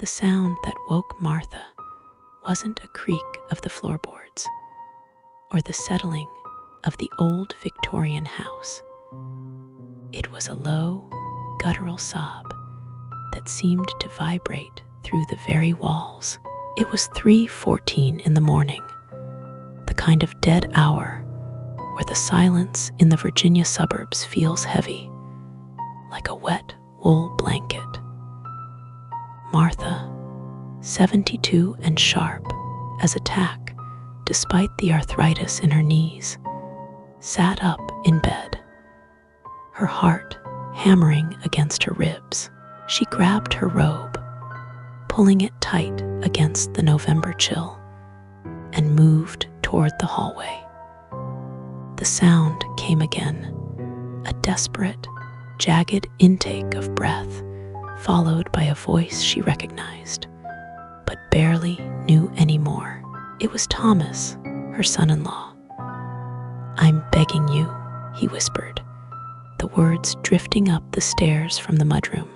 The sound that woke Martha wasn't a creak of the floorboards or the settling of the old Victorian house. It was a low, guttural sob that seemed to vibrate through the very walls. It was 3:14 in the morning, the kind of dead hour where the silence in the Virginia suburbs feels heavy, like a wet wool blanket. Martha, 72 and sharp as a tack despite the arthritis in her knees, sat up in bed, her heart hammering against her ribs. She grabbed her robe, pulling it tight against the November chill, and moved toward the hallway. The sound came again, a desperate, jagged intake of breath, followed by a voice she recognized, but barely knew anymore. It was Thomas, her son-in-law. "I'm begging you," he whispered, the words drifting up the stairs from the mudroom.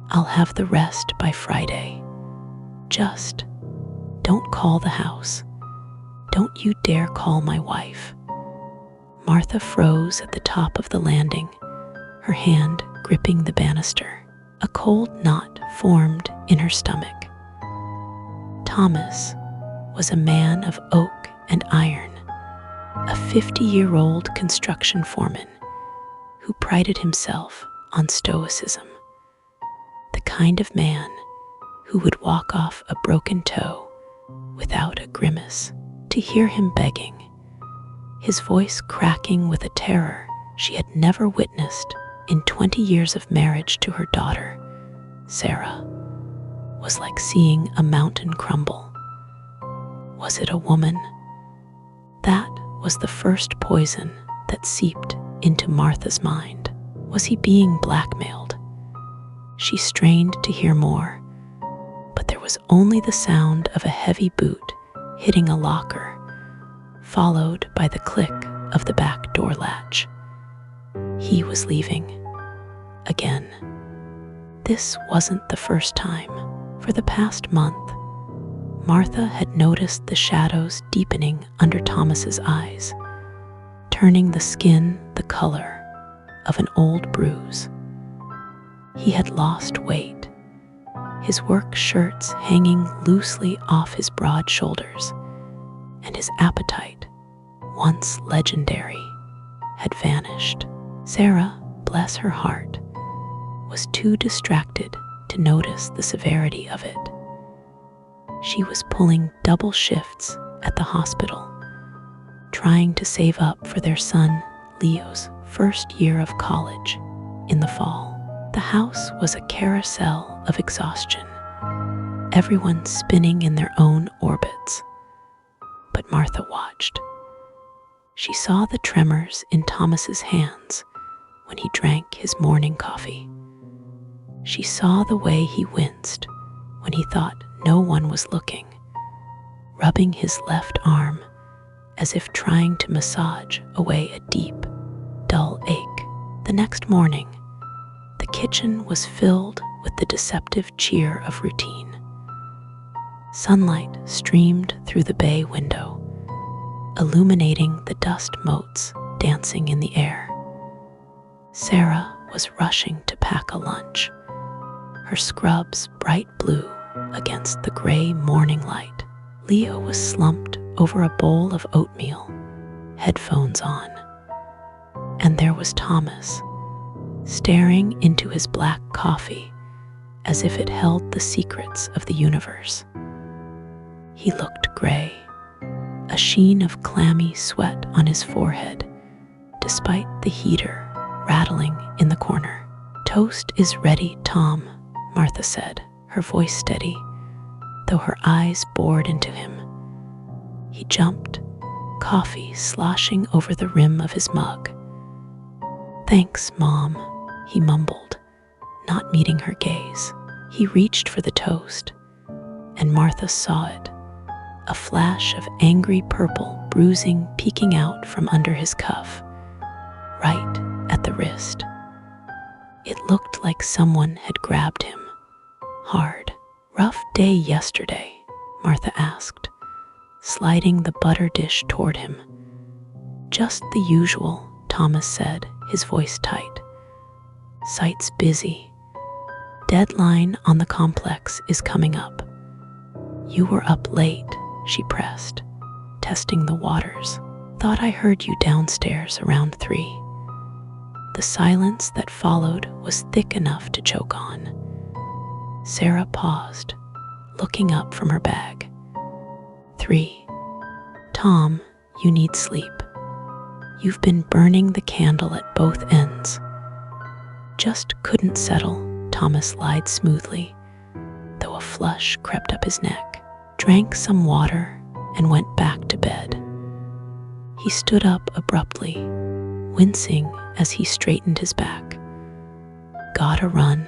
"I'll have the rest by Friday. Just don't call the house. Don't you dare call my wife." Martha froze at the top of the landing, her hand gripping the banister. A cold knot formed in her stomach. Thomas was a man of oak and iron, a 50-year-old construction foreman who prided himself on stoicism. The kind of man who would walk off a broken toe without a grimace. To hear him begging, his voice cracking with a terror she had never witnessed in 20 years of marriage to her daughter, Sarah, was like seeing a mountain crumble. Was it a woman? That was the first poison that seeped into Martha's mind. Was he being blackmailed? She strained to hear more, but there was only the sound of a heavy boot hitting a locker, followed by the click of the back door latch. He was leaving. Again. This wasn't the first time. For the past month, Martha had noticed the shadows deepening under Thomas's eyes, turning the skin the color of an old bruise. He had lost weight, his work shirts hanging loosely off his broad shoulders, and his appetite, once legendary, had vanished. Sarah, bless her heart, was too distracted to notice the severity of it. She was pulling double shifts at the hospital, trying to save up for their son Leo's first year of college in the fall. The house was a carousel of exhaustion, everyone spinning in their own orbits. But Martha watched. She saw the tremors in Thomas's hands when he drank his morning coffee. She saw the way he winced when he thought no one was looking, rubbing his left arm as if trying to massage away a deep, dull ache. The next morning, the kitchen was filled with the deceptive cheer of routine. Sunlight streamed through the bay window, illuminating the dust motes dancing in the air. Sarah was rushing to pack a lunch, her scrubs bright blue against the gray morning light. Leo was slumped over a bowl of oatmeal, headphones on. And there was Thomas, staring into his black coffee as if it held the secrets of the universe. He looked gray, a sheen of clammy sweat on his forehead, despite the heater rattling in the corner. "Toast is ready, Tom," Martha said, her voice steady, though her eyes bored into him. He jumped, coffee sloshing over the rim of his mug. "Thanks, Mom," he mumbled, not meeting her gaze. He reached for the toast, and Martha saw it, a flash of angry purple bruising peeking out from under his cuff, right at the wrist. It looked like someone had grabbed him, hard. Rough day yesterday, Martha asked, sliding the butter dish toward him. Just the usual, Thomas said, his voice tight. Site's busy. Deadline on the complex is coming up. You were up late, she pressed, testing the waters. Thought I heard you downstairs around 3. The silence that followed was thick enough to choke on. Sarah paused, looking up from her bag. 3. Tom, you need sleep. You've been burning the candle at both ends. Just couldn't settle, Thomas lied smoothly, though a flush crept up his neck. Drank some water and went back to bed. He stood up abruptly, wincing as he straightened his back. Gotta run.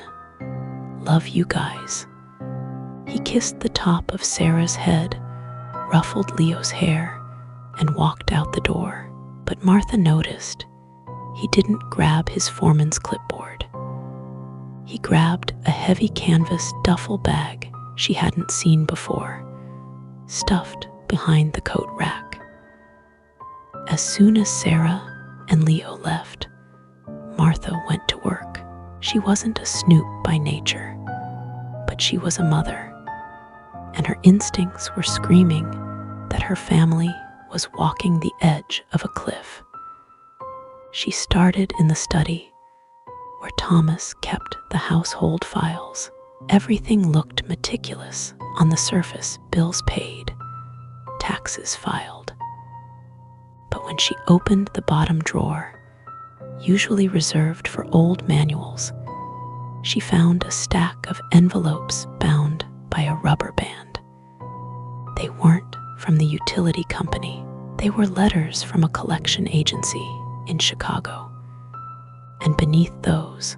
Love you guys. He kissed the top of Sarah's head, ruffled Leo's hair, and walked out the door. But Martha noticed he didn't grab his foreman's clipboard. He grabbed a heavy canvas duffel bag she hadn't seen before, stuffed behind the coat rack. As soon as Sarah and Leo left, Martha went to work. She wasn't a snoop by nature, but she was a mother, and her instincts were screaming that her family was walking the edge of a cliff. She started in the study, where Thomas kept the household files. Everything looked meticulous on the surface: bills paid, taxes filed. But when she opened the bottom drawer, usually reserved for old manuals, she found a stack of envelopes bound by a rubber band. They weren't from the utility company. They were letters from a collection agency in Chicago. And beneath those,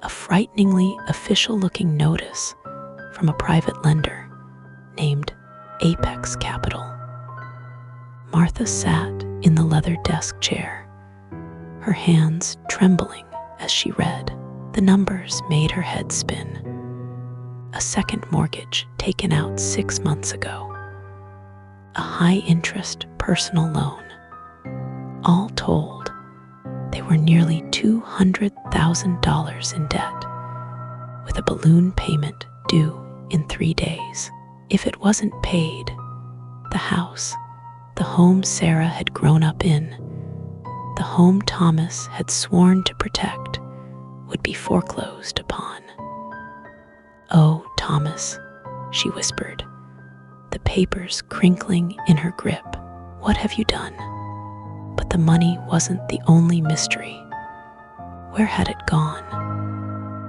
a frighteningly official-looking notice from a private lender named Apex Capital. Martha sat in the leather desk chair, her hands trembling as she read. The numbers made her head spin. A second mortgage taken out 6 months ago. A high-interest personal loan. All told, they were nearly $200,000 in debt, with a balloon payment due in 3 days. If it wasn't paid, the house, the home Sarah had grown up in, the home Thomas had sworn to protect, would be foreclosed upon. "Oh, Thomas," she whispered, the papers crinkling in her grip. "What have you done?" But the money wasn't the only mystery. Where had it gone?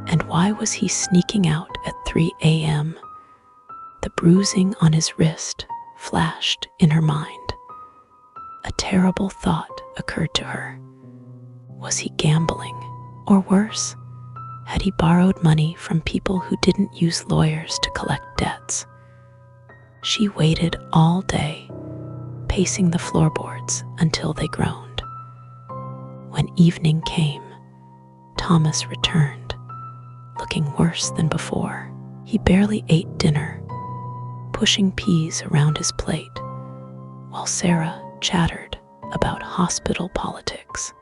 And why was he sneaking out at 3 a.m.? The bruising on his wrist flashed in her mind. A terrible thought occurred to her. Was he gambling? Or worse, had he borrowed money from people who didn't use lawyers to collect debts? She waited all day, pacing the floorboards until they groaned. When evening came, Thomas returned, looking worse than before. He barely ate dinner, pushing peas around his plate, while Sarah chattered about hospital politics.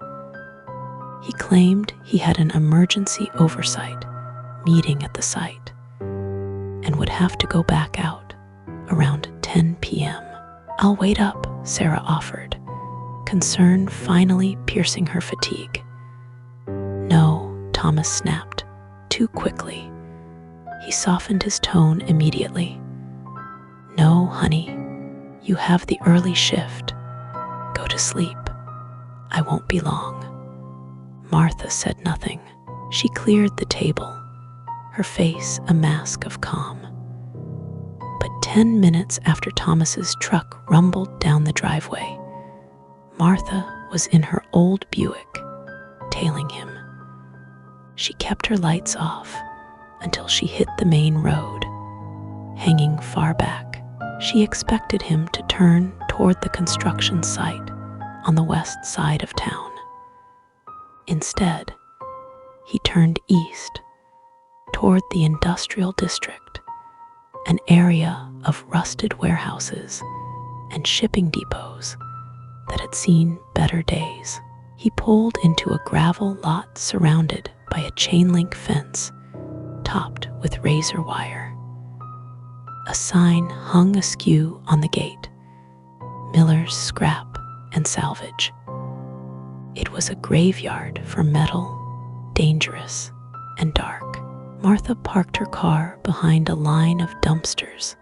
He claimed he had an emergency oversight meeting at the site and would have to go back out around 10 p.m. "I'll wait up," Sarah offered, concern finally piercing her fatigue. "No," Thomas snapped, too quickly. He softened his tone immediately. "No, honey, you have the early shift. Go to sleep. I won't be long." Martha said nothing. She cleared the table, her face a mask of calm. But 10 minutes after Thomas's truck rumbled down the driveway, Martha was in her old Buick, tailing him. She kept her lights off until she hit the main road, hanging far back. She expected him to turn toward the construction site on the west side of town. Instead, he turned east toward the industrial district, an area of rusted warehouses and shipping depots that had seen better days. He pulled into a gravel lot surrounded by a chain-link fence topped with razor wire. A sign hung askew on the gate, Miller's Scrap and Salvage. It was a graveyard for metal, dangerous and dark. Martha parked her car behind a line of dumpsters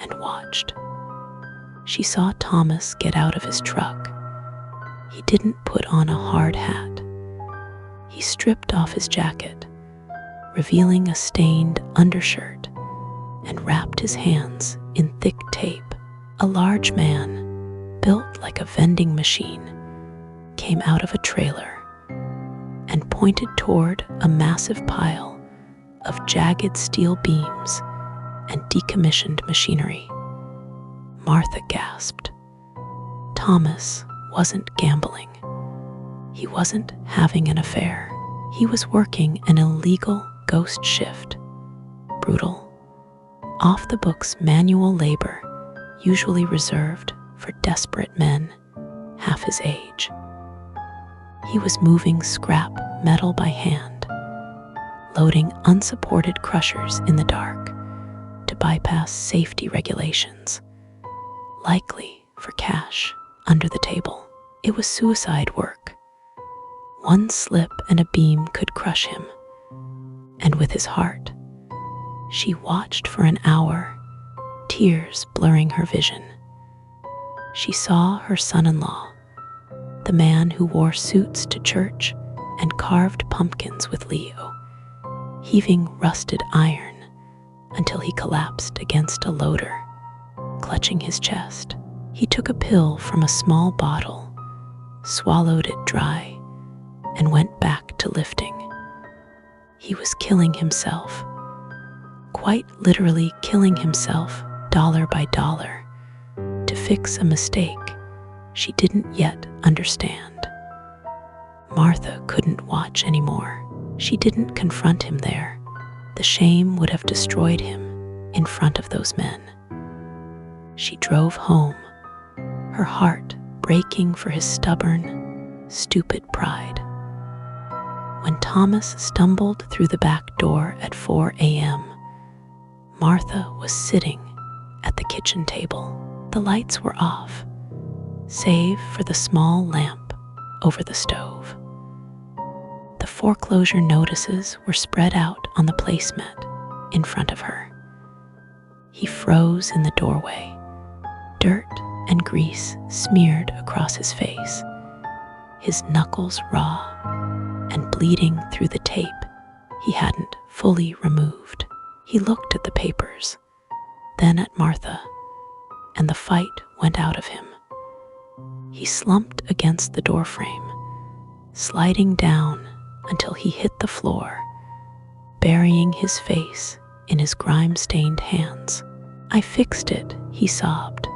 and watched. She saw Thomas get out of his truck. He didn't put on a hard hat. He stripped off his jacket, revealing a stained undershirt, and wrapped his hands in thick tape. A large man, built like a vending machine, came out of a trailer and pointed toward a massive pile of jagged steel beams and decommissioned machinery. Martha gasped. Thomas wasn't gambling. He wasn't having an affair. He was working an illegal ghost shift. Brutal, off-the-books manual labor usually reserved for desperate men half his age. He was moving scrap metal by hand, loading unsupported crushers in the dark to bypass safety regulations, likely for cash under the table. It was suicide work. One slip and a beam could crush him. And with his heart, she watched for an hour, tears blurring her vision. She saw her son-in-law, the man who wore suits to church and carved pumpkins with Leo, heaving rusted iron until he collapsed against a loader, clutching his chest. He took a pill from a small bottle, swallowed it dry, and went back to lifting. He was killing himself, quite literally killing himself dollar by dollar, to fix a mistake she didn't yet understand. Martha couldn't watch anymore. She didn't confront him there. The shame would have destroyed him in front of those men. She drove home, her heart breaking for his stubborn, stupid pride. When Thomas stumbled through the back door at 4 a.m., Martha was sitting at the kitchen table. The lights were off, save for the small lamp over the stove. The foreclosure notices were spread out on the placemat in front of her. He froze in the doorway, dirt and grease smeared across his face, his knuckles raw and bleeding through the tape he hadn't fully removed. He looked at the papers, then at Martha, and the fight went out of him. He slumped against the doorframe, sliding down until he hit the floor, burying his face in his grime-stained hands. "I fixed it," he sobbed,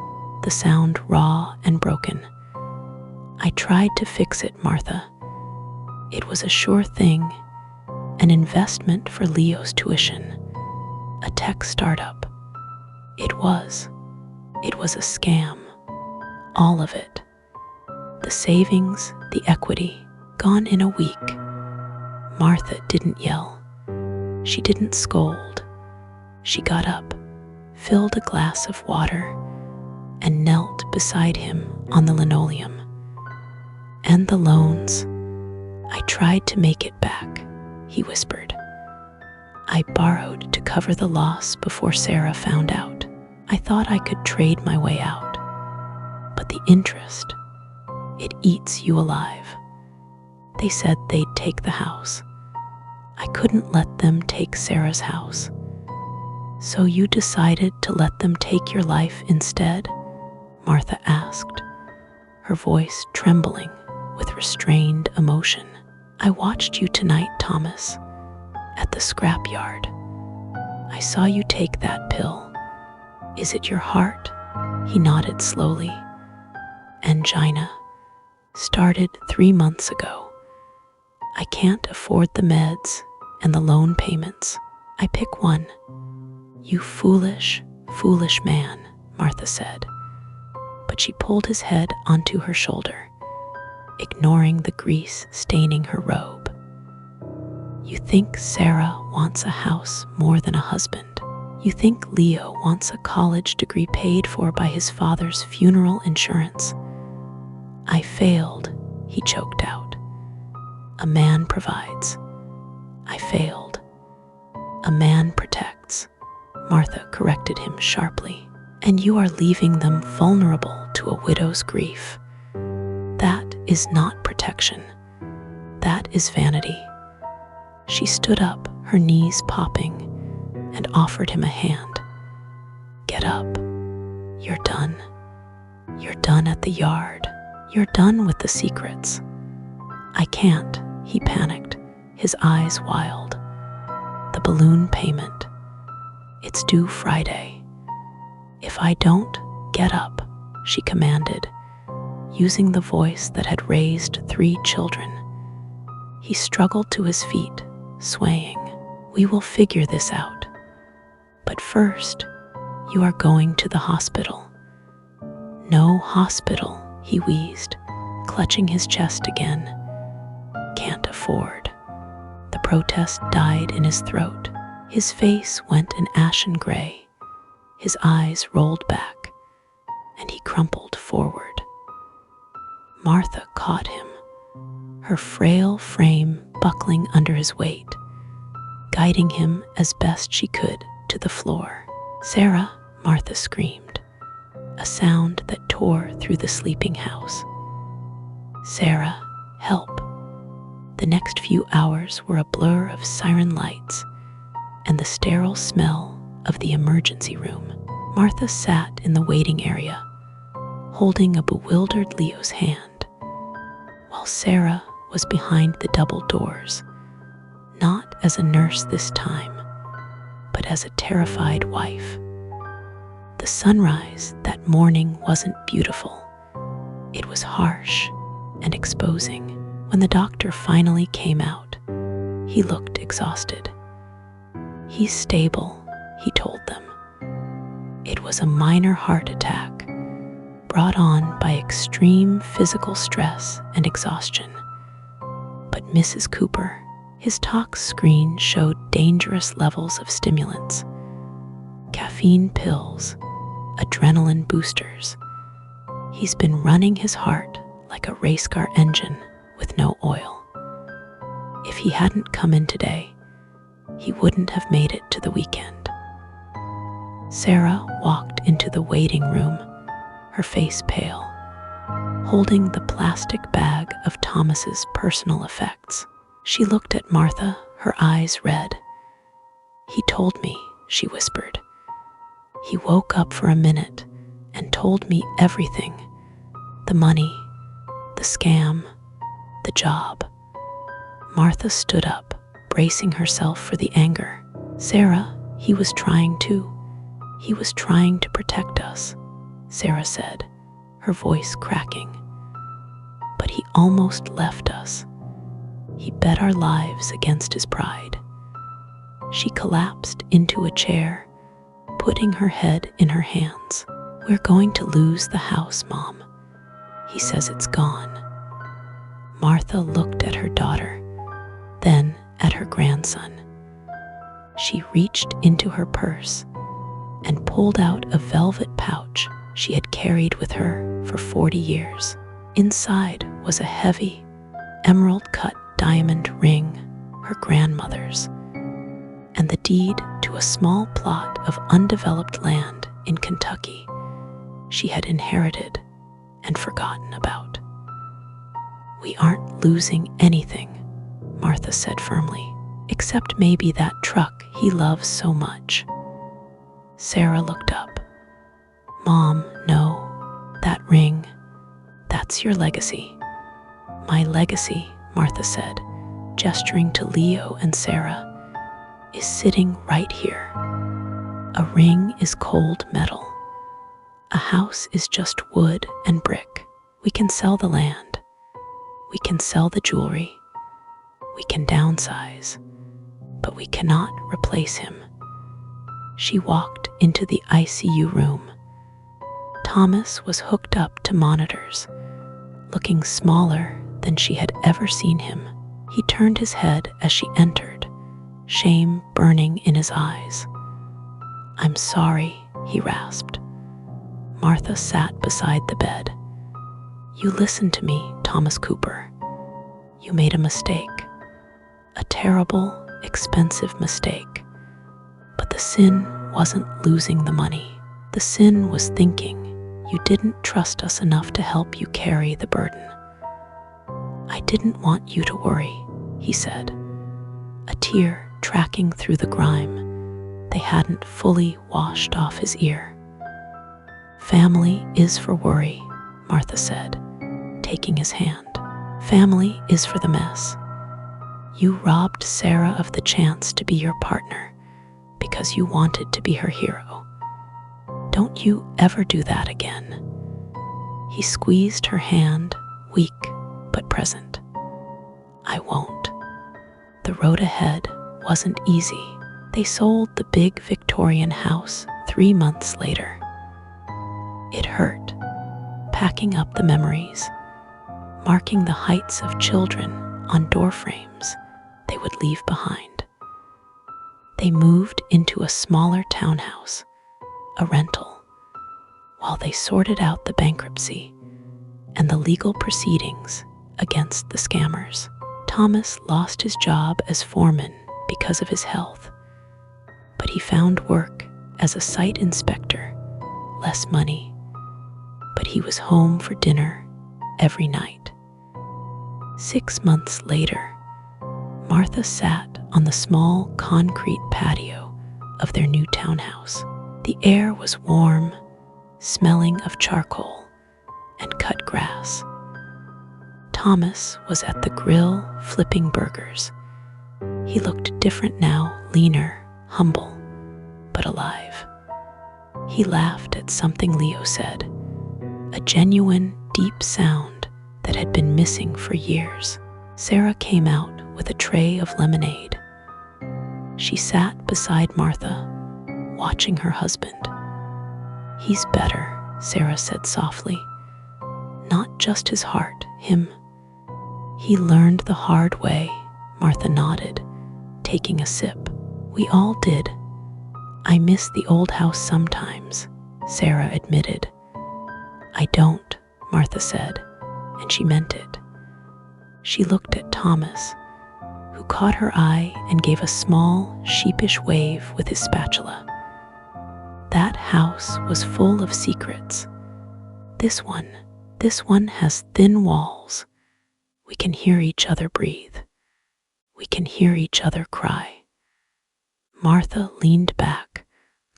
the sound raw and broken. "I tried to fix it, Martha. It was a sure thing, an investment for Leo's tuition, a tech startup. It was a scam. All of it. The savings, the equity, gone in a week." Martha didn't yell. She didn't scold. She got up, filled a glass of water, and knelt beside him on the linoleum. "And the loans, I tried to make it back," he whispered. "I borrowed to cover the loss before Sarah found out. I thought I could trade my way out. But the interest, it eats you alive. They said they'd take the house. I couldn't let them take Sarah's house. So you decided to let them take your life instead?" Martha asked, her voice trembling with restrained emotion. "I watched you tonight, Thomas, at the scrapyard. I saw you take that pill. Is it your heart?" He nodded slowly. "Angina. Started 3 months ago. I can't afford the meds and the loan payments. I pick one. "You foolish, foolish man," Martha said, but she pulled his head onto her shoulder, ignoring the grease staining her robe. "You think Sarah wants a house more than a husband. You think Leo wants a college degree paid for by his father's funeral insurance." "I failed," he choked out. "A man provides. I failed. A man protects," Martha corrected him sharply. "And you are leaving them vulnerable to a widow's grief. That is not protection. That is vanity." She stood up, her knees popping, and offered him a hand. "Get up. You're done. You're done at the yard. You're done with the secrets." "I can't," he panicked, his eyes wild. "The balloon payment. It's due Friday." "If I don't get up," she commanded, using the voice that had raised 3 children. He struggled to his feet, swaying. "We will figure this out. But first, you are going to the hospital." "No hospital," he wheezed, clutching his chest again. "Can't afford." The protest died in his throat. His face went an ashen gray. His eyes rolled back, and he crumpled forward. Martha caught him, her frail frame buckling under his weight, guiding him as best she could to the floor. "Sarah," Martha screamed, a sound that tore through the sleeping house. "Sarah, help." The next few hours were a blur of siren lights and the sterile smell of the emergency room. Martha sat in the waiting area, holding a bewildered Leo's hand, while Sarah was behind the double doors, not as a nurse this time, but as a terrified wife. The sunrise that morning wasn't beautiful. It was harsh and exposing. When the doctor finally came out, he looked exhausted. "He's stable," he told them. It was a minor heart attack brought on by extreme physical stress and exhaustion. But Mrs. Cooper, his tox screen showed dangerous levels of stimulants, caffeine pills, adrenaline boosters. He's been running his heart like a race car engine with no oil. If he hadn't come in today, he wouldn't have made it to the weekend. Sarah walked into the waiting room, her face pale, holding the plastic bag of Thomas's personal effects. She looked at Martha, her eyes red. "He told me," she whispered. "He woke up for a minute and told me everything. The money, the scam, the job." Martha stood up, bracing herself for the anger. "Sarah, he was trying to. He was trying to protect us," Sarah said, her voice cracking. "But he almost left us. He bet our lives against his pride." She collapsed into a chair, putting her head in her hands. "We're going to lose the house, Mom. He says it's gone." Martha looked at her daughter, then at her grandson. She reached into her purse and pulled out a velvet pouch she had carried with her for 40 years. Inside was a heavy, emerald-cut diamond ring, her grandmother's, and the deed to a small plot of undeveloped land in Kentucky she had inherited and forgotten about. "We aren't losing anything," Martha said firmly, "except maybe that truck he loves so much." Sarah looked up. "Mom, no, that ring, that's your legacy." "My legacy," Martha said, gesturing to Leo and Sarah, "is sitting right here. A ring is cold metal. A house is just wood and brick. We can sell the land. We can sell the jewelry. We can downsize, but we cannot replace him. She walked into the ICU room. Thomas was hooked up to monitors, looking smaller than she had ever seen him. He turned his head as she entered, shame burning in his eyes. "I'm sorry," he rasped. Martha sat beside the bed. "You listened to me, Thomas Cooper. You made a mistake. A terrible, expensive mistake. But the sin wasn't losing the money. The sin was thinking you didn't trust us enough to help you carry the burden." "I didn't want you to worry," he said, a tear tracking through the grime they hadn't fully washed off his ear. "Family is for worry," Martha said, taking his hand. "Family is for the mess. You robbed Sarah of the chance to be your partner because you wanted to be her hero. Don't you ever do that again." He squeezed her hand, weak but present. "I won't." The road ahead wasn't easy. They sold the big Victorian house 3 months later. It hurt, packing up the memories, marking the heights of children on door frames they would leave behind. They moved into a smaller townhouse, a rental, while they sorted out the bankruptcy and the legal proceedings against the scammers. Thomas lost his job as foreman because of his health, but he found work as a site inspector. Less money, but he was home for dinner every night. 6 months later, Martha sat on the small concrete patio of their new townhouse. The air was warm, smelling of charcoal and cut grass. Thomas was at the grill flipping burgers. He looked different now, leaner, humble, but alive. He laughed at something Leo said, a genuine, deep sound that had been missing for years. Sarah came out with a tray of lemonade. She sat beside Martha, watching her husband. "He's better," Sarah said softly. "Not just his heart, him." "He learned the hard way," Martha nodded, taking a sip. "We all did. I miss the old house sometimes," Sarah admitted. "I don't," Martha said, and she meant it. She looked at Thomas, who caught her eye and gave a small, sheepish wave with his spatula. That house was full of secrets. This one has thin walls. We can hear each other breathe. We can hear each other cry. Martha leaned back,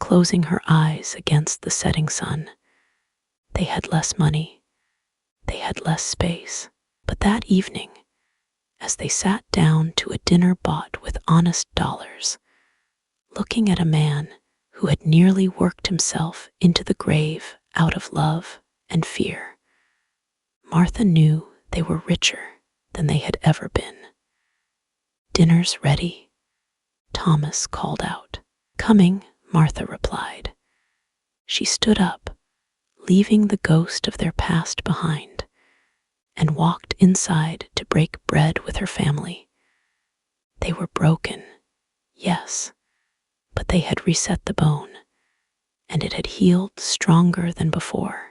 closing her eyes against the setting sun. They had less money. They had less space. But that evening, as they sat down to a dinner bought with honest dollars, looking at a man who had nearly worked himself into the grave out of love and fear, Martha knew they were richer than they had ever been. "Dinner's ready," Thomas called out. "Coming," Martha replied. She stood up, leaving the ghost of their past behind, and walked inside to break bread with her family. They were broken, yes, but they had reset the bone, and it had healed stronger than before.